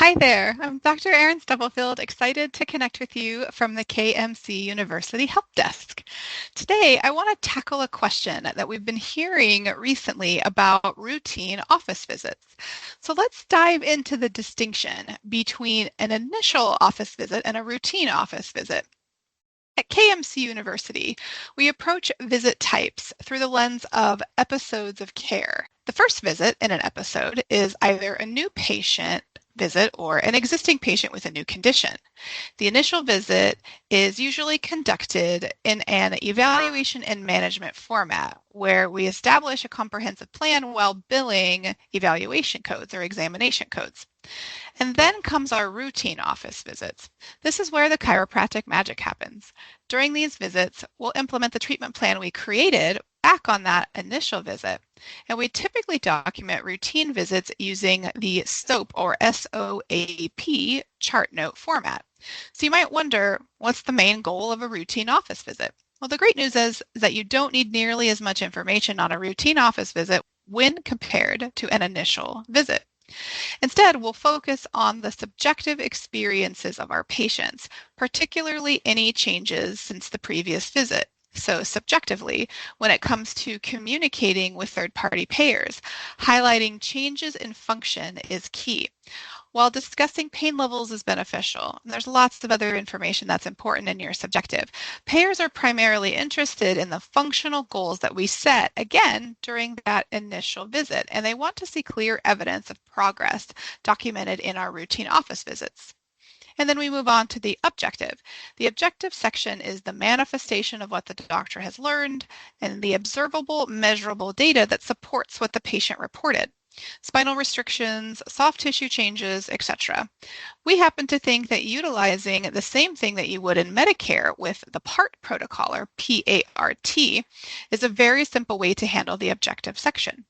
Hi there, I'm Dr. Erin Stubblefield, excited to connect with you from the KMC University Help Desk. Today, I want to tackle a question that we've been hearing recently about routine office visits. So let's dive into the distinction between an initial office visit and a routine office visit. At KMC University, we approach visit types through the lens of episodes of care. The first visit in an episode is either a new patient visit or an existing patient with a new condition. The initial visit is usually conducted in an evaluation and management format where we establish a comprehensive plan while billing evaluation codes or examination codes. And then comes our routine office visits. This is where the chiropractic magic happens. During these visits, we'll implement the treatment plan we created back on that initial visit. And we typically document routine visits using the SOAP or SOAP chart note format. So you might wonder, what's the main goal of a routine office visit? Well, the great news is that you don't need nearly as much information on a routine office visit when compared to an initial visit. Instead, we'll focus on the subjective experiences of our patients, particularly any changes since the previous visit. So subjectively, when it comes to communicating with third-party payers, highlighting changes in function is key. While discussing pain levels is beneficial, and there's lots of other information that's important in your subjective, payers are primarily interested in the functional goals that we set, again, during that initial visit, and they want to see clear evidence of progress documented in our routine office visits. And then we move on to the objective. The objective section is the manifestation of what the doctor has learned and the observable, measurable data that supports what the patient reported. Spinal restrictions, soft tissue changes, etc. We happen to think that utilizing the same thing that you would in Medicare with the PART protocol, or PART, is a very simple way to handle the objective section.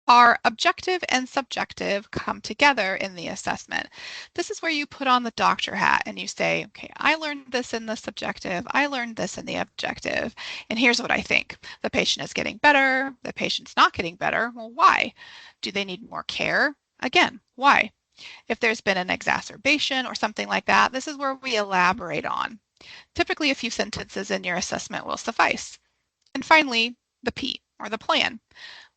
Our objective and subjective come together in the assessment. This is where you put on the doctor hat and you say, okay, I learned this in the subjective, I learned this in the objective, and here's what I think. The patient is getting better, the patient's not getting better. Well, why? Do they need more care? Again, why? If there's been an exacerbation or something like that, this is where we elaborate on. Typically, a few sentences in your assessment will suffice. And finally, the P, or the plan.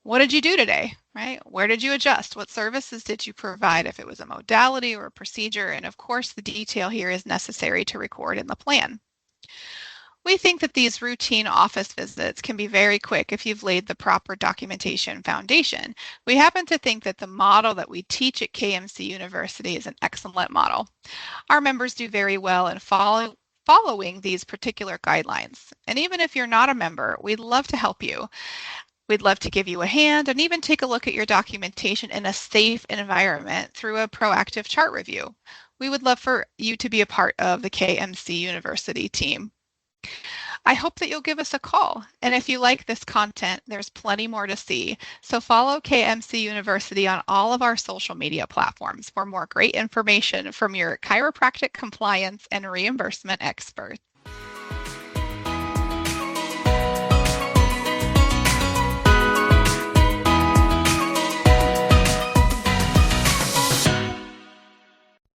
What did you do today, right? Where did you adjust? What services did you provide if it was a modality or a procedure? And of course, the detail here is necessary to record in the plan. We think that these routine office visits can be very quick if you've laid the proper documentation foundation. We happen to think that the model that we teach at KMC University is an excellent model. Our members do very well in following these particular guidelines. And even if you're not a member, we'd love to help you. We'd love to give you a hand and even take a look at your documentation in a safe environment through a proactive chart review. We would love for you to be a part of the KMC University team. I hope that you'll give us a call. And if you like this content, there's plenty more to see. So follow KMC University on all of our social media platforms for more great information from your chiropractic compliance and reimbursement experts.